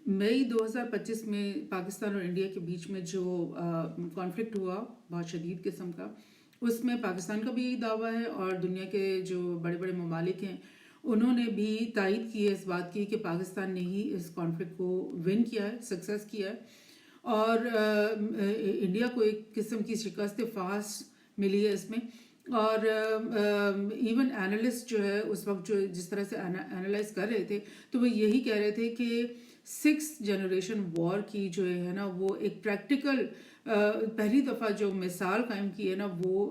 मई 2025 में पाकिस्तान और इंडिया के बीच में जो कॉन्फ्लिक्ट हुआ बहुत शदीद किस्म का, उसमें पाकिस्तान का भी दावा है और दुनिया के जो बड़े बड़े ममालिक हैं उन्होंने भी तायद की है इस बात की कि पाकिस्तान ने ही इस कॉन्फ्लिक्ट को विन किया है, सक्सेस किया है। और इंडिया को एक किस्म की शिकस्त फास्ट मिली है इसमें। और इवन एनालिस्ट जो है उस वक्त जो जिस तरह से एनालाइज कर रहे थे तो वो यही कह रहे थे कि 6th जनरेशन वॉर की जो है ना वो एक प्रैक्टिकल पहली दफ़ा जो मिसाल कायम की है ना वो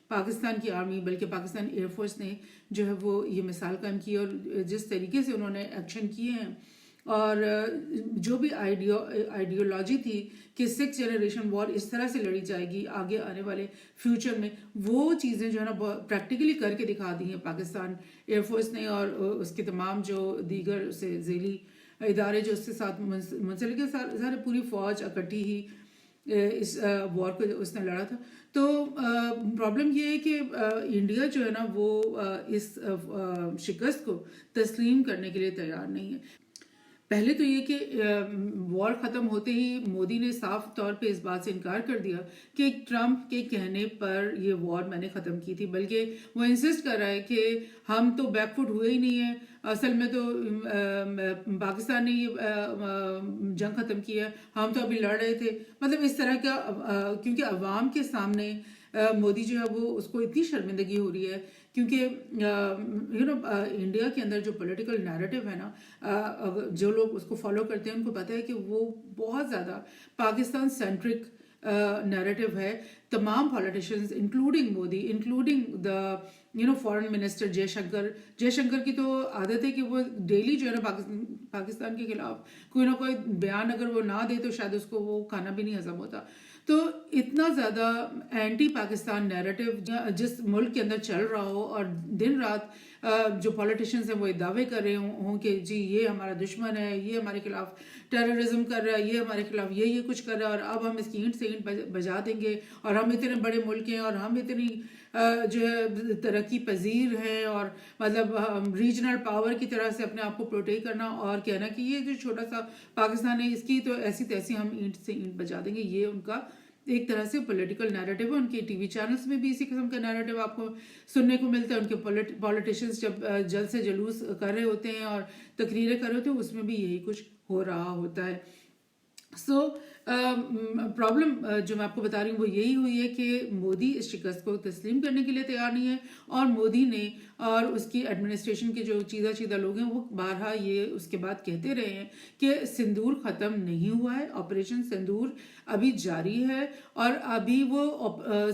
पाकिस्तान की आर्मी बल्कि पाकिस्तान एयरफोर्स ने जो है वो ये मिसाल कायम की और जिस तरीके से उन्होंने एक्शन किए हैं और जो भी आइडियोलॉजी थी कि 6th जनरेशन वॉर इस तरह से लड़ी जाएगी आगे आने वाले फ्यूचर में, वो चीज़ें जो है ना प्रैक्टिकली करके दिखा दी हैं पाकिस्तान एयरफोर्स ने और उसके तमाम जो दीगर से झेली इदारे जो उसके साथ मुंसलिक है, सारे पूरी फौज इकट्ठी ही इस वॉर को उसने लड़ा था। तो प्रॉब्लम ये है कि इंडिया जो है ना वो इस शिकस्त को तस्लीम करने के लिए तैयार नहीं है। पहले तो ये कि वॉर ख़त्म होते ही मोदी ने साफ तौर पे इस बात से इनकार कर दिया कि ट्रंप के कहने पर ये वॉर मैंने ख़त्म की थी, बल्कि वो इंसिस्ट कर रहा है कि हम तो बैकफुट हुए ही नहीं है, असल में तो पाकिस्तान ने ये जंग ख़त्म की है, हम तो अभी लड़ रहे थे। मतलब इस तरह का क्योंकि अवाम के सामने मोदी जो है वो उसको इतनी शर्मिंदगी हो रही है क्योंकि इंडिया के अंदर जो पॉलिटिकल नैरेटिव है ना, जो लोग उसको फॉलो करते हैं उनको पता है कि वो बहुत ज़्यादा पाकिस्तान सेंट्रिक नैरेटिव है। तमाम politicians including Modi, including the foreign minister Jaishankar की तो आदत है कि वो डेली जो है ना पाकिस्तान के खिलाफ कोई ना कोई बयान अगर वो ना दे तो शायद उसको वो खाना भी नहीं हजम होता। तो इतना ज़्यादा एंटी पाकिस्तान नैरेटिव जिस मुल्क के अंदर चल रहा हो और दिन रात जो पॉलिटिशियंस हैं वो दावे कर रहे हों कि जी ये हमारा दुश्मन है, ये हमारे खिलाफ टेररिज्म कर रहा है, ये हमारे खिलाफ ये कुछ कर रहा है और अब हम इसकी ईंट से ईंट बजा देंगे और हम इतने बड़े मुल्क हैं और हम इतनी जो है तरक्की पजीर हैं और मतलब रीजनल पावर की तरह से अपने आप को प्रोटेक्ट करना और कहना कि ये जो छोटा सा पाकिस्तान है इसकी तो ऐसी तैसी हम ईंट से ईंट बजा देंगे, ये उनका एक तरह से पॉलिटिकल नैरेटिव है। उनके टीवी चैनल्स में भी इसी किस्म का नैरेटिव आपको सुनने को मिलता है। उनके पॉलिटिशियंस जब जल्द से जुलूस कर रहे होते हैं और तकरीरें कर रहे होते हैं उसमें भी यही कुछ हो रहा होता है। सो प्रॉब्लम जो मैं आपको बता रही हूँ वो यही हुई है कि मोदी इस शिकस्त को तस्लीम करने के लिए तैयार नहीं है और मोदी ने और उसकी एडमिनिस्ट्रेशन के जो चीदा लोग हैं वो बारहा ये उसके बाद कहते रहे हैं कि सिंदूर ख़त्म नहीं हुआ है, ऑपरेशन सिंदूर अभी जारी है और अभी वो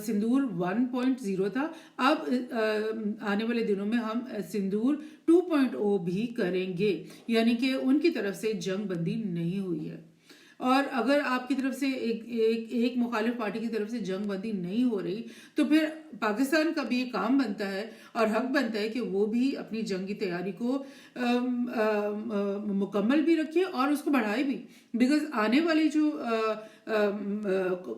सिंदूर 1.0 था, अब आने वाले दिनों में हम सिंदूर 2.0 भी करेंगे, यानी कि उनकी तरफ से जंग बंदी नहीं हुई है। और अगर आपकी तरफ से एक मुखालिफ पार्टी की तरफ से जंग बंदी नहीं हो रही तो फिर पाकिस्तान का भी ये काम बनता है और हक बनता है कि वो भी अपनी जंगी तैयारी को मुकम्मल भी रखे और उसको बढ़ाए भी, बिकॉज आने वाली जो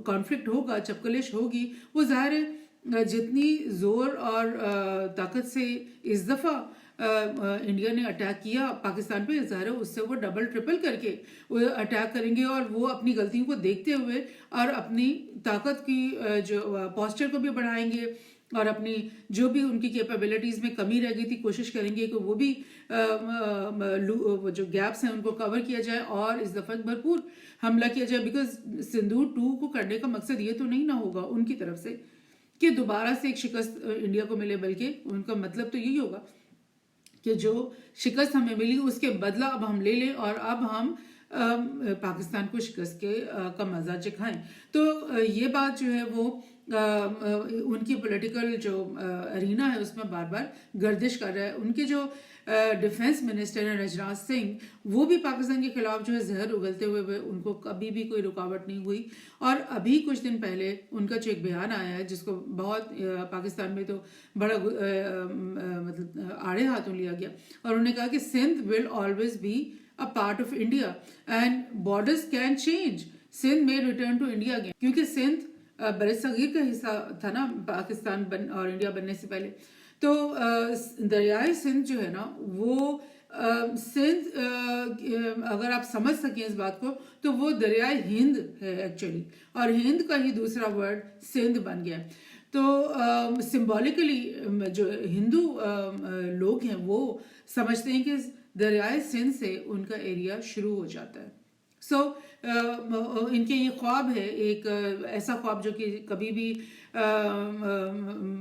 कॉन्फ्लिक्ट होगा, चपकलिश होगी, वो ज़ाहिर है जितनी ज़ोर और ताकत से इस दफ़ा इंडिया ने अटैक किया पाकिस्तान पे, ज़ाहिर है उससे वो डबल ट्रिपल करके वो अटैक करेंगे और वो अपनी गलतियों को देखते हुए और अपनी ताकत की जो पोस्चर को भी बढ़ाएंगे और अपनी जो भी उनकी कैपेबिलिटीज़ में कमी रह गई थी कोशिश करेंगे कि वो भी वो जो गैप्स हैं उनको कवर किया जाए और इस दफ़ा भरपूर हमला किया जाए। बिकॉज सिंदूर 2 को करने का मकसद ये तो नहीं ना होगा उनकी तरफ से कि दोबारा से एक शिकस्त इंडिया को मिले, बल्कि उनका मतलब तो यही होगा कि जो शिकस्त हमें मिली उसके बदला अब हम ले लें और अब हम पाकिस्तान को शिकस्त के का मजा चखाएं। तो ये बात जो है वो उनकी पॉलिटिकल जो अरीना है उसमें बार बार गर्दिश कर रहा है। उनके जो डिफेंस मिनिस्टर हैं राजनाथ सिंह, वो भी पाकिस्तान के खिलाफ जो है जहर उगलते हुए उनको कभी भी कोई रुकावट नहीं हुई। और अभी कुछ दिन पहले उनका जो एक बयान आया है जिसको बहुत पाकिस्तान में तो बड़ा मतलब आड़े हाथों लिया गया और उन्होंने कहा कि Sindh will always be a part of India and borders can change, Sindh में रिटर्न टू इंडिया अगेन, क्योंकि सिंध बरसगीर का हिस्सा था ना पाकिस्तान और इंडिया बनने से पहले। तो दरियाए सिंध जो है ना वो سندھ اگر آپ سمجھ سکیں اس بات کو تو وہ دریائے ہند ہے ایکچولی، اور ہند کا ہی دوسرا ورڈ سندھ بن گیا. تو سمبولیکلی جو ہندو لوگ ہیں وہ سمجھتے ہیں کہ دریائے سندھ سے ان کا ایریا شروع ہو جاتا ہے. سو ان کے یہ خواب ہے، ایک ایسا خواب جو کہ کبھی بھی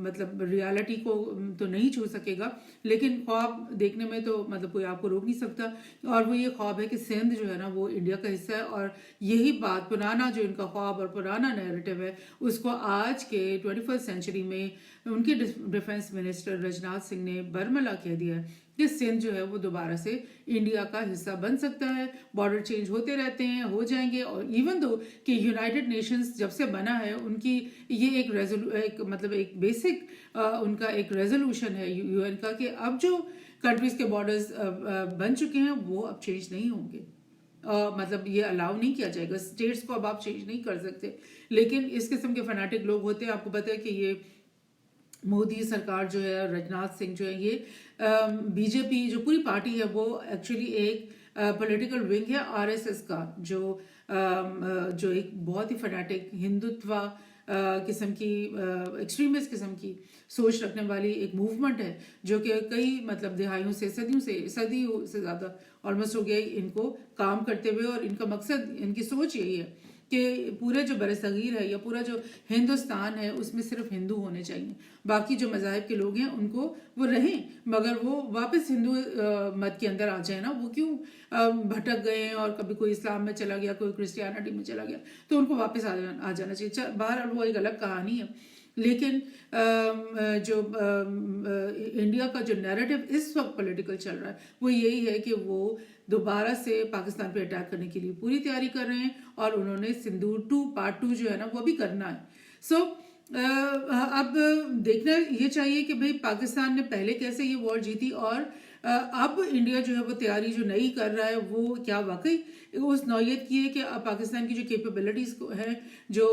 مطلب ریالٹی کو تو نہیں چھو سکے گا، لیکن خواب دیکھنے میں تو مطلب کوئی آپ کو روک نہیں سکتا. اور وہ یہ خواب ہے کہ سندھ جو ہے نا وہ انڈیا کا حصہ ہے، اور یہی بات پرانا جو ان کا خواب اور پرانا نیریٹو ہے اس کو آج کے 21st سینچری میں ان کے ڈیفنس منسٹر راجناتھ سنگھ نے برملا کہہ دیا ہے کہ سندھ جو ہے وہ دوبارہ سے انڈیا کا حصہ بن سکتا ہے. بارڈر چینج ہوتے رہتے ہیں، ہو جائیں گے. اور ایون دو کہ یونائٹڈ نیشنز جب سے بنا ہے ان کی یہ ایک مطلب ایک بیسک ان کا ایک ریزولوشن ہے یو این کا کہ اب جو کنٹریز کے بارڈرز بن چکے ہیں وہ اب چینج نہیں ہوں گے. مطلب یہ الاؤ نہیں کیا جائے گا، اسٹیٹس کو اب آپ چینج نہیں کر سکتے. لیکن اس قسم کے فنیٹک لوگ ہوتے ہیں. آپ کو پتہ ہے کہ یہ مودی سرکار جو ہے، راجناتھ سنگھ جو ہے، یہ بی جے پی جو پوری پارٹی ہے وہ ایکچولی ایک پولیٹیکل ونگ ہے آر ایس ایس کا، جو ایک بہت ہی فنیٹک ہندوتوا قسم کی ایکسٹریمسٹ قسم کی سوچ رکھنے والی ایک موومنٹ ہے، جو کہ کئی مطلب دہائیوں سے صدیوں سے زیادہ آلموسٹ ہو گیا ان کو کام کرتے ہوئے. اور ان کا مقصد، ان کی سوچ یہی ہے کہ پورے جو بر صغیر ہے یا پورا جو ہندوستان ہے اس میں صرف ہندو ہونے چاہیے. باقی جو مذاہب کے لوگ ہیں ان کو وہ رہیں، مگر وہ واپس ہندو مت کے اندر آ جائیں نا. وہ کیوں بھٹک گئے ہیں اور کبھی کوئی اسلام میں چلا گیا، کوئی کرسچینٹی میں چلا گیا، تو ان کو واپس آ جانا چاہیے. بہرحال وہ ایک الگ کہانی ہے. لیکن جو انڈیا کا جو نیریٹو اس وقت پولیٹیکل چل رہا ہے وہ یہی ہے کہ وہ دوبارہ سے پاکستان پہ اٹیک کرنے کے لیے پوری تیاری کر رہے ہیں، اور انہوں نے سندور 2 پارٹ 2 جو ہے نا وہ بھی کرنا ہے. سو اب دیکھنا یہ چاہیے کہ بھئی پاکستان نے پہلے کیسے یہ وار جیتی، اور اب انڈیا جو ہے وہ تیاری جو نئی کر رہا ہے وہ کیا واقعی اس نوعیت کی ہے کہ اب پاکستان کی جو کیپیبلٹیز ہیں جو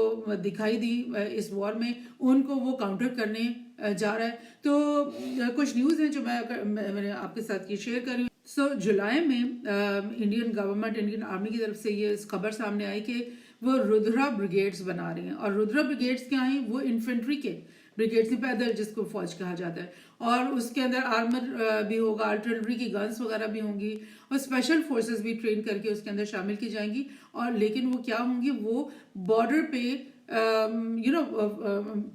دکھائی دی اس وار میں ان کو وہ کاؤنٹر کرنے جا رہا ہے. تو کچھ نیوز ہیں جو میں نے آپ کے ساتھ یہ شیئر کر رہی ہوں. سو جولائی میں انڈین گورنمنٹ، انڈین آرمی کی طرف سے یہ خبر سامنے آئی کہ وہ رودرا بریگیڈز بنا رہے ہیں. اور رودرا بریگیڈز کیا ہیں؟ وہ انفینٹری کے بریگیڈز، پیدل جس کو فوج کہا جاتا ہے، اور اس کے اندر آرمر بھی ہوگا، آرٹلری کی گنس وغیرہ بھی ہوں گی، اور اسپیشل فورسز بھی ٹرین کر کے اس کے اندر شامل کی جائیں گی. اور لیکن وہ کیا ہوں گی؟ وہ بارڈر پہ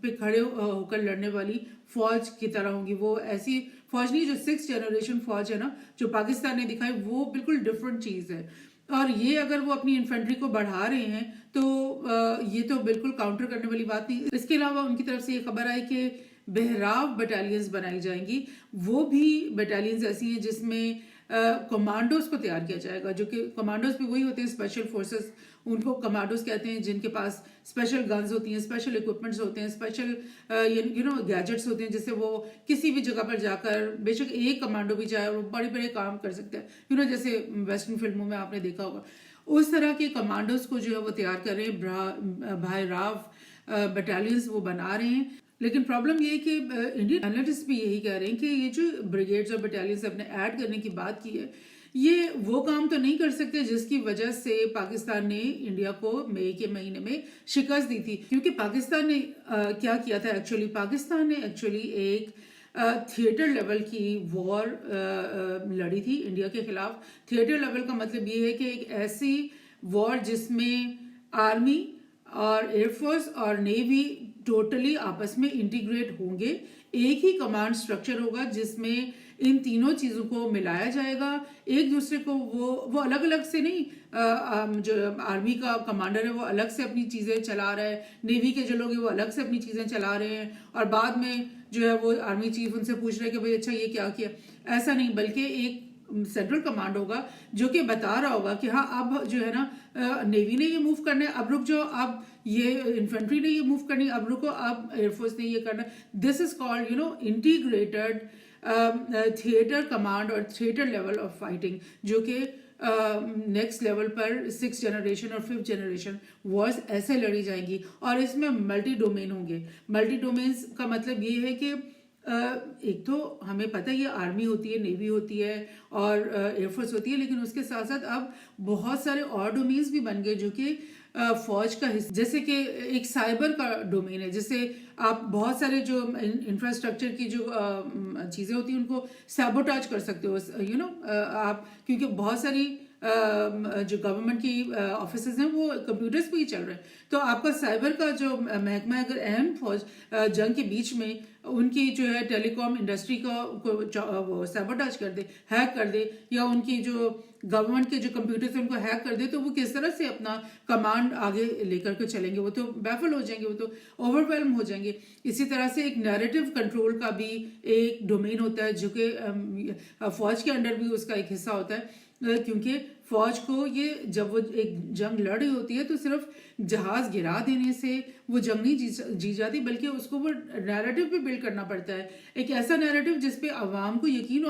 پہ کھڑے ہو کر لڑنے والی فوج کی طرح ہوں گی. وہ ایسی فوج نہیں جو 6th جنریشن فوج ہے نا جو پاکستان نے دکھائی، وہ بالکل ڈفرینٹ چیز ہے. اور یہ اگر وہ اپنی انفینٹری کو بڑھا رہے ہیں تو یہ تو بالکل کاؤنٹر کرنے والی بات نہیں. اس کے علاوہ ان کی طرف سے یہ خبر آئی کہ بہراو بٹالینز بنائی جائیں گی. وہ بھی بٹالینز ایسی ہیں جس میں کمانڈوز کو تیار کیا جائے گا، جو کہ کمانڈوز بھی وہی ہوتے ہیں اسپیشل فورسز، ان کو کمانڈوز کہتے ہیں، جن کے پاس اسپیشل گنز ہوتی ہیں، اسپیشل اکوپمنٹس ہوتے ہیں، اسپیشل گیجٹس ہوتے ہیں، جس سے وہ کسی بھی جگہ پر جا کر بے شک ایک کمانڈو بھی جائے اور وہ بڑے بڑے کام کر سکتا ہے، جیسے ویسٹرن فلموں میں آپ نے دیکھا ہوگا. اس طرح کے کمانڈوز کو جو ہے وہ تیار کر رہے ہیں، بہراو بٹالینز وہ بنا رہے ہیں. لیکن پرابلم یہ ہے کہ انڈین اینالسٹ بھی یہی کہہ رہے ہیں کہ یہ جو بریگیڈز اور بٹالینز اپنے ایڈ کرنے کی بات کی ہے، یہ وہ کام تو نہیں کر سکتے جس کی وجہ سے پاکستان نے انڈیا کو مئی کے مہینے میں شکست دی تھی. کیونکہ پاکستان نے کیا کیا تھا پاکستان نے ایک تھیٹر لیول کی وار لڑی تھی انڈیا کے خلاف. تھیٹر لیول کا مطلب یہ ہے کہ ایک ایسی وار جس میں آرمی اور ایئر فورس اور نیوی ٹوٹلی آپس میں انٹیگریٹ ہوں گے. ایک ہی کمانڈ سٹرکچر ہوگا جس میں ان تینوں چیزوں کو ملایا جائے گا. ایک دوسرے کو وہ الگ الگ سے نہیں، جو آرمی کا کمانڈر ہے وہ الگ سے اپنی چیزیں چلا رہا ہے، نیوی کے جو لوگ ہیں وہ الگ سے اپنی چیزیں چلا رہے ہیں، اور بعد میں جو ہے وہ آرمی چیف ان سے پوچھ رہے کہ بھئی اچھا یہ کیا کیا. ایسا نہیں، بلکہ ایک سینٹرل کمانڈ ہوگا جو کہ بتا رہا ہوگا کہ ہاں اب جو ہے نا نیوی نے یہ موو کرنا ہے، اب رک جاؤ، اب یہ انفینٹری نے یہ موو کرنی ہے، اب رکو، اب ایئر فورس نے یہ کرنا ہے. This is called integrated theatre command اور تھیٹر لیول آف فائٹنگ، جو کہ نیکسٹ لیول پر 6th جنریشن اور 5th جنریشن وارز ایسے لڑی جائیں گی. اور اس میں ملٹی ڈومین ہوں گے. ملٹی ڈومینز کا مطلب یہ ہے کہ ایک تو ہمیں پتہ ہے آرمی ہوتی ہے, نیوی ہوتی ہے اور ایئر فورس ہوتی ہے, لیکن اس کے ساتھ ساتھ اب بہت سارے اور ڈومینز بھی بن گئے جو کہ فوج کا حصہ, جیسے کہ ایک سائبر کا ڈومین ہے, جس سے آپ بہت سارے جو انفراسٹرکچر کی جو چیزیں ہوتی ہیں ان کو سیبوٹاج کر سکتے ہو, آپ, کیونکہ بہت ساری جو گورنمنٹ کی آفیسز ہیں وہ کمپیوٹرز پہ ہی چل رہے ہیں, تو آپ کا سائبر کا جو محکمہ اگر اہم فوج جنگ کے بیچ میں ان کی جو ہے ٹیلی کام انڈسٹری کو سیبوٹاج کر دے, ہیک کر دے, یا ان کی جو گورنمنٹ کے جو کمپیوٹرز ہیں ان کو ہیک کر دے, تو وہ کس طرح سے اپنا کمانڈ آگے لے کر کے چلیں گے, وہ تو بیفل ہو جائیں گے, وہ تو اوور ویلم ہو جائیں گے. اسی طرح سے ایک نیریٹو کنٹرول کا بھی ایک ڈومین ہوتا ہے جو کہ فوج کے انڈر بھی اس کا ایک حصہ ہوتا ہے, کیونکہ فوج کو یہ جب وہ ایک جنگ لڑ رہی ہوتی ہے تو صرف جہاز گرا دینے سے وہ جنگ نہیں جی جاتی, بلکہ اس کو وہ نیریٹو بھی بلڈ کرنا پڑتا ہے, ایک ایسا نیریٹو جس پہ عوام کو یقین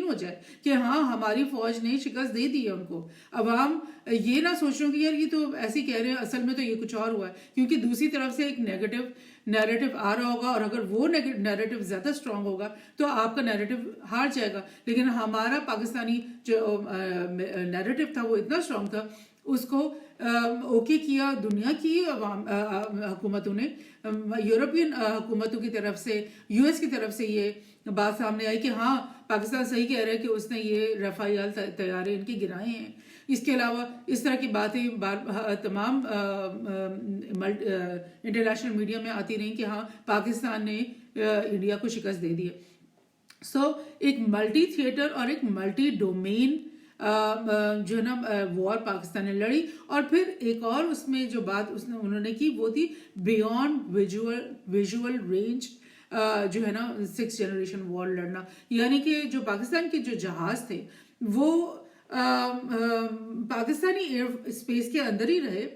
ہو جائے کہ ہاں ہماری فوج نے شکست دے دی ہے ان کو. عوام یہ نہ سوچ رہے کہ یار یہ تو ایسے ہی کہہ رہے ہیں, اصل میں تو یہ کچھ اور ہوا ہے, کیونکہ دوسری طرف سے ایک نیگیٹو نیریٹو آ رہا ہوگا, اور اگر وہ نیریٹو زیادہ اسٹرانگ ہوگا تو آپ کا نیریٹو ہار جائے گا. لیکن ہمارا پاکستانی جو نیریٹو تھا وہ اتنا اسٹرانگ تھا, اس کو اوکے کیا دنیا کی حکومتوں نے, یورپین حکومتوں کی طرف سے, یو ایس کی طرف سے یہ بات سامنے آئی کہ ہاں پاکستان صحیح کہہ رہا ہے کہ اس نے یہ رفائل طیارے ان کے گرائے ہیں. اس کے علاوہ اس طرح کی باتیں تمام انٹرنیشنل میڈیا میں آتی رہیں کہ ہاں پاکستان نے انڈیا کو شکست دے دی ہے. سو ایک ملٹی تھیٹر اور ایک ملٹی ڈومین جو ہے نا وار پاکستان نے لڑی. اور پھر ایک اور اس میں جو بات انہوں نے کی وہ تھی بیونڈ ویژول رینج, جو ہے نا 6th جنریشن وار لڑنا, یعنی کہ جو پاکستان کے جو جہاز تھے وہ پاکستانی ایئر اسپیس کے اندر ہی رہے,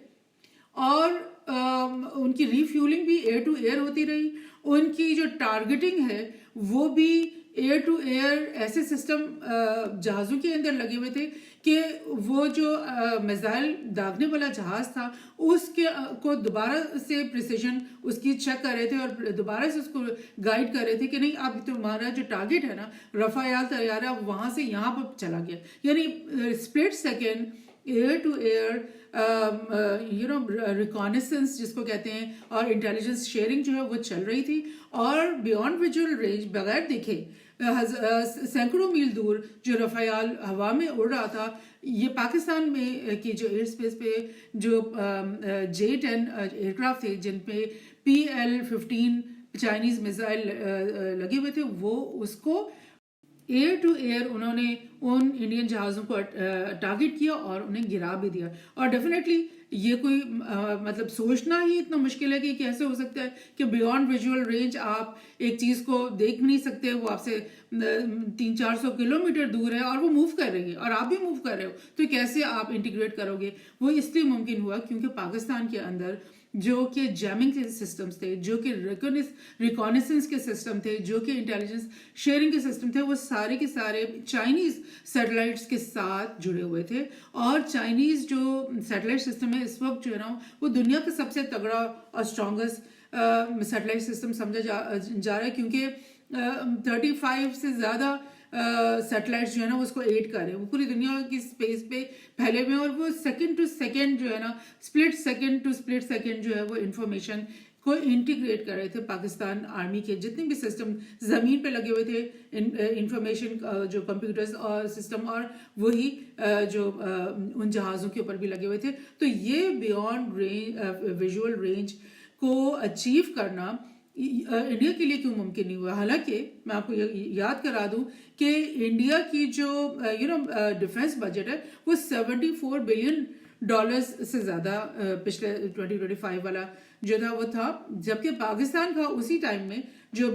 اور ان کی ری فیولنگ بھی ایئر ٹو ایئر ہوتی رہی, ان کی جو ٹارگیٹنگ ہے وہ بھی ایئر ٹو ایئر ایسے سسٹم جہازوں کے اندر لگے ہوئے تھے کہ وہ جو میزائل داغنے والا جہاز تھا اس کے کو دوبارہ سے پریسیجن اس کی چیک کر رہے تھے, اور دوبارہ سے اس کو گائیڈ کر رہے تھے کہ نہیں اب تمہارا جو ٹارگیٹ ہے نا رفائل طیارہ وہاں سے یہاں پر چلا گیا. یعنی split second air to air reconnaissance جس کو کہتے ہیں, اور انٹیلیجنس شیئرنگ جو ہے وہ چل رہی تھی. اور بیونڈ ویژول رینج بغیر دیکھے سینکڑوں میل دور جو رفائل ہوا میں اڑ رہا تھا, یہ پاکستان میں کی جو ایئر اسپیس پہ جو J-10 ایئر کرافٹ تھے جن پہ PL-15 چائنیز میزائل لگے ہوئے تھے, وہ اس کو ایئر ٹو ایئر انہوں نے ان انڈین جہازوں کو ٹارگٹ کیا اور انہیں گرا بھی دیا. اور ڈیفینیٹلی یہ کوئی مطلب سوچنا ہی اتنا مشکل ہے کہ کیسے ہو سکتا ہے کہ بیونڈ ویژول رینج آپ ایک چیز کو دیکھ بھی نہیں سکتے, وہ آپ سے 300-400 کلومیٹر دور ہے اور وہ موو کر رہی ہے اور آپ بھی موو کر رہے ہو, تو کیسے آپ انٹیگریٹ کرو گے. وہ اس لیے ممکن ہوا کیونکہ پاکستان کے اندر جو کہ جیمنگ کے سسٹمز تھے, جو کہ ریکانیسنس کے سسٹم تھے, جو کہ انٹیلیجنس شیئرنگ کے سسٹم تھے, وہ سارے کے سارے چائنیز سیٹلائٹس کے ساتھ جڑے ہوئے تھے. اور چائنیز جو سیٹلائٹ سسٹم ہے اس وقت جو ہے نا وہ دنیا کا سب سے تگڑا اور اسٹرانگسٹ سیٹلائٹ سسٹم سمجھا جا رہا ہے, کیونکہ 35 سے زیادہ سیٹلائٹس جو ہے نا اس کو ایڈ کر رہے ہیں, وہ پوری دنیا کی اسپیس پہ پھیلے ہوئے ہیں, اور وہ سیکنڈ ٹو سیکنڈ جو ہے نا اسپلٹ سیکنڈ جو ہے وہ انفارمیشن کو انٹیگریٹ کر رہے تھے. پاکستان آرمی کے جتنے بھی سسٹم زمین پہ لگے ہوئے تھے انفارمیشن جو کمپیوٹرز اور سسٹم, اور وہی جو ان جہازوں کے اوپر بھی لگے ہوئے تھے. تو یہ بیونڈ ویژول رینج کو اچیو کرنا انڈیا کے لیے کیوں ممکن نہیں ہوا. حالانکہ میں آپ کو یاد کرا دوں کہ انڈیا کی جو ڈیفنس بجٹ ہے وہ $74 بلین سے زیادہ پچھلے 2025 والا جو تھا وہ تھا, جبکہ پاکستان کا اسی ٹائم میں جو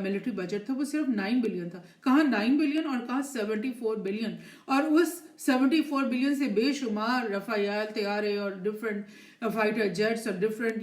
ملٹری بجٹ تھا وہ صرف 9 بلین تھا. کہاں 9 بلین اور کہاں 74 بلین, اور اس 74 بلین سے بے شمار رفائل طیارے اور ڈفرینٹ فائٹر جیٹس اور ڈفرینٹ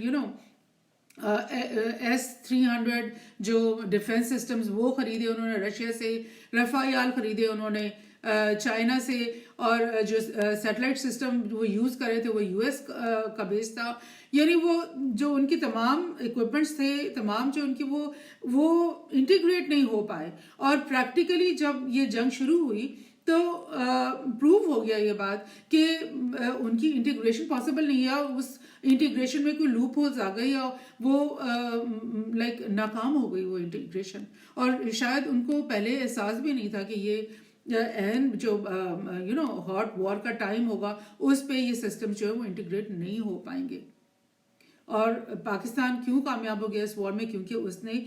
S-300 جو ڈیفنس سسٹمز وہ خریدے انہوں نے رشیا سے, رفائل خریدے انہوں نے चाइना से, और जो सैटेलाइट सिस्टम वो यूज़ कर रहे थे वो यूएस का बेस था। यानी वो जो उनकी तमाम इक्विपमेंट्स थे, तमाम जो उनकी वो इंटीग्रेट नहीं हो पाए। और प्रैक्टिकली जब ये जंग शुरू हुई तो प्रूव हो गया ये बात कि उनकी इंटीग्रेशन पॉसिबल नहीं है, और उस इंटीग्रेशन में कोई लूप होल्स आ गई और वो लाइक नाकाम हो गई वो इंटीग्रेशन। और शायद उनको पहले एहसास भी नहीं था कि ये एंड जो हॉट वॉर का टाइम होगा उस पे ये सिस्टम जो है वो इंटीग्रेट नहीं हो पाएंगे। और पाकिस्तान क्यों कामयाब हो गया इस वॉर में? क्योंकि उसने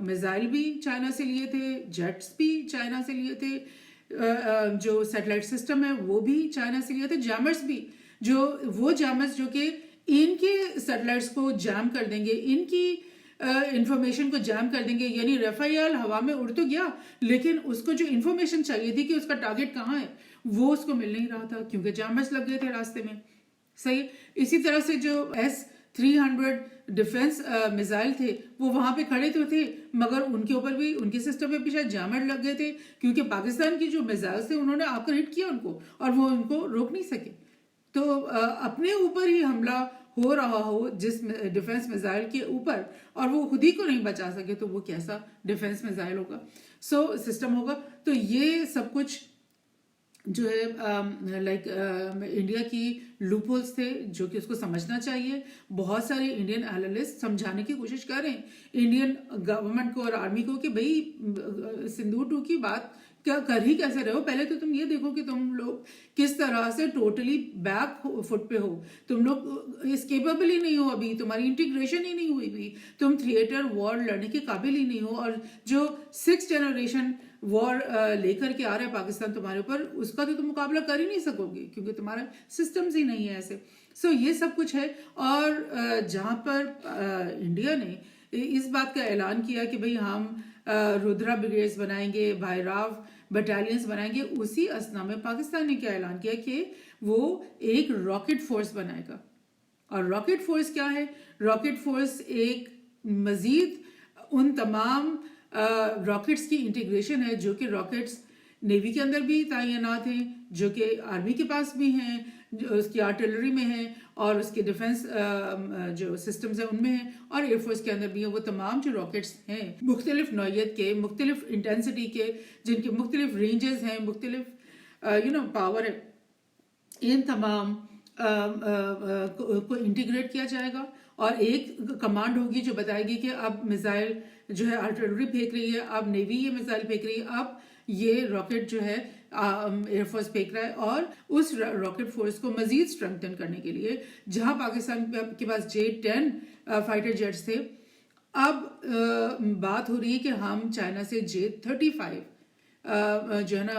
मिसाइल भी चाइना से लिए थे, जेट्स भी चाइना से लिए थे, जो सैटेलाइट सिस्टम है वो भी चाइना से लिए थे, जैमर्स भी, वो जैमर्स जो कि इनके सैटेलाइट्स को जैम कर देंगे, इनकी इंफॉर्मेशन को जैम कर देंगे। यानी रफायल हवा में उड़ तो गया, लेकिन उसको जो इंफॉर्मेशन चाहिए थी कि उसका टारगेट कहाँ है वो उसको मिल नहीं रहा था, क्योंकि जैमर्स लग गए थे रास्ते में। सही इसी तरह से जो S-300 डिफेंस मिसाइल थे वो वहां पे खड़े तो थे, मगर उनके ऊपर भी, उनके सिस्टम में भी शायद जैमर लग गए थे, क्योंकि पाकिस्तान की जो मिसाइल थे उन्होंने आकर हिट किया उनको और वो उनको रोक नहीं सके। तो अपने ऊपर ही हमला हो रहा हो जिस डिफेंस मिसाइल के ऊपर, और वो खुद ही को नहीं बचा सके, तो वो कैसा डिफेंस मिसाइल होगा, सिस्टम होगा। तो ये सब कुछ जो है लाइक इंडिया की लूप होल्स थे जो कि उसको समझना चाहिए। बहुत सारे इंडियन एनालिस्ट समझाने की कोशिश कर रहे हैं इंडियन गवर्नमेंट को और आर्मी को कि भाई सिंदूर 2 की बात कर ही कैसे रहे हो, पहले तो तुम ये देखो कि तुम लोग किस तरह से टोटली बैक फुट पे हो, तुम लोग इस केपेबल ही नहीं हो, अभी तुम्हारी इंटीग्रेशन ही नहीं हुई भी, तुम थिएटर वॉर लड़ने के काबिल ही नहीं हो, और जो 6th जनरेशन वॉर लेकर के आ रहा है पाकिस्तान तुम्हारे ऊपर, उसका तो तुम मुकाबला कर ही नहीं सकोगे क्योंकि तुम्हारा सिस्टम्स ही नहीं है ऐसे। ये सब कुछ है। और जहां पर इंडिया ने इस बात का ऐलान किया कि भाई हम रुद्रा ब्रिगेड्स बनाएंगे, भैरव बटालियंस बनाएंगे, उसी असना में पाकिस्तान ने क्या ऐलान किया कि वो एक रॉकेट फोर्स बनाएगा। और रॉकेट फोर्स क्या है? रॉकेट फोर्स एक मजीद उन तमाम रॉकेट्स की इंटीग्रेशन है जो कि रॉकेट्स नेवी के अंदर भी तैनात हैं, जो कि आर्मी के पास भी हैं, जो उसकी आर्टिलरी में है, और उसके डिफेंस जो सिस्टम्स हैं उनमें है, और एयरफोर्स के अंदर भी है। वो तमाम जो रॉकेट्स हैं मुख्तलिफ नौयत के, मुख्तलिफ इंटेंसिटी के, जिनके मुख्तलिफ रेंजेस हैं, मुख्तलिफ पावर है, इन तमाम को इंटीग्रेट किया जाएगा। और एक कमांड होगी जो बताएगी कि अब मिसाइल जो है आर्टिलरी फेंक रही है, अब नेवी ये मिसाइल फेंक रही है, अब ये रॉकेट जो है एयरफोर्स फेंक रहा है। और उस रॉकेट फोर्स को मजीद स्ट्रेंथन करने के लिए, जहां पाकिस्तान के पास J-10 फाइटर जेट्स थे, अब बात हो रही है कि हम चाइना से J-35 जो है ना,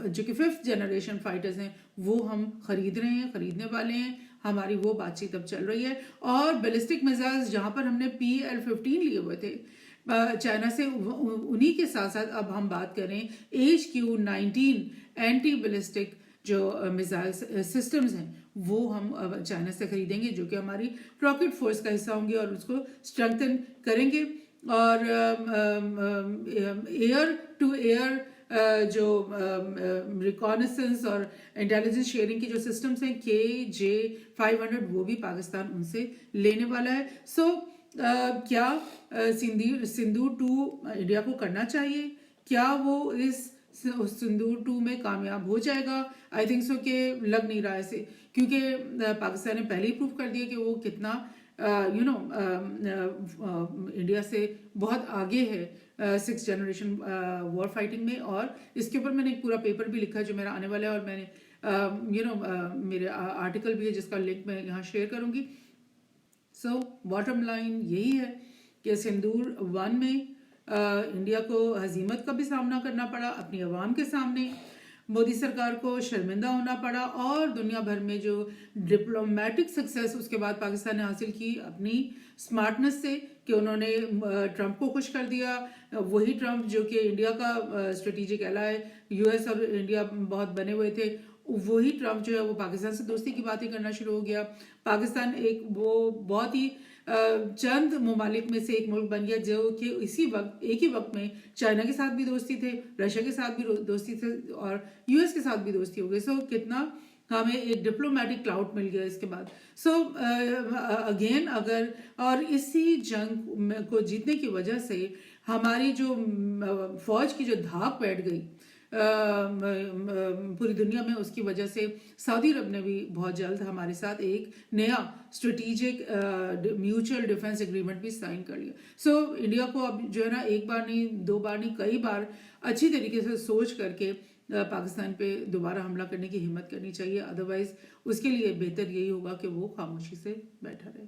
जो कि 5th जनरेशन फाइटर्स हैं, वो हम खरीद रहे हैं, खरीदने वाले हैं। हमारी वो बातचीत अब चल रही है। और बैलिस्टिक मिसाइल्स जहां पर हमने PL-15 लिए हुए थे चाइना से, उन्हीं के साथ साथ अब हम बात करें HQ-19 एंटी बैलिस्टिक जो मिसाइल सिस्टम्स हैं, वो हम चाइना से खरीदेंगे, जो कि हमारी रॉकेट फोर्स का हिस्सा होंगे और उसको स्ट्रेंथन करेंगे। और एयर टू एयर जो रिकॉनेसेंस और इंटेलिजेंस शेयरिंग की जो सिस्टम्स हैं KJ-500, वो भी पाकिस्तान उनसे लेने वाला है। क्या सिंदूर 2 इंडिया को करना चाहिए? क्या वो इस सिंदूर 2 में कामयाब हो जाएगा? आई थिंक सो कि लग नहीं रहा है ऐसे, क्योंकि पाकिस्तान ने पहले ही प्रूव कर दिया कि वो कितना इंडिया से बहुत आगे है 6th जनरेशन वॉर फाइटिंग में। और इसके ऊपर मैंने एक पूरा पेपर भी लिखा है जो मेरा आने वाला है, और मैंने मेरे आर्टिकल भी है जिसका लिंक मैं यहाँ शेयर करूँगी। बॉटम लाइन यही है कि सिंदूर 1 में इंडिया को हजीमत का भी सामना करना पड़ा, अपनी आवाम के सामने मोदी सरकार को शर्मिंदा होना पड़ा, और दुनिया भर में जो डिप्लोमेटिक सक्सेस उसके बाद पाकिस्तान ने हासिल की अपनी स्मार्टनेस से, कि उन्होंने ट्रंप को खुश कर दिया। वही ट्रंप जो कि इंडिया का स्ट्रेटेजिक एलाय, US और इंडिया बहुत बने हुए थे, वही ट्रम्प जो है वो पाकिस्तान से दोस्ती की बातें करना शुरू हो गया। पाकिस्तान एक वो बहुत ही चंद ममालिक में से एक मुल्क बन गया जो कि इसी वक्त एक ही वक्त में चाइना के साथ भी दोस्ती थे, रशिया के साथ भी दोस्ती थे और यूएस के साथ भी दोस्ती हो गई। सो कितना हमें एक डिप्लोमेटिक क्लाउड मिल गया इसके बाद। सो अगेन अगर और इसी जंग को जीतने की वजह से हमारी जो फौज की जो धाक बैठ गई पूरी दुनिया में, उसकी वजह से सऊदी अरब ने भी बहुत जल्द हमारे साथ एक नया स्ट्रेटेजिक म्यूचुअल डिफेंस एग्रीमेंट भी साइन कर लिया। सो इंडिया को अब जो है ना एक बार नहीं, दो बार नहीं, कई बार अच्छी तरीके से सोच करके पाकिस्तान पे दोबारा हमला करने की हिम्मत करनी चाहिए। अदरवाइज उसके लिए बेहतर यही होगा कि वो खामोशी से बैठा रहे।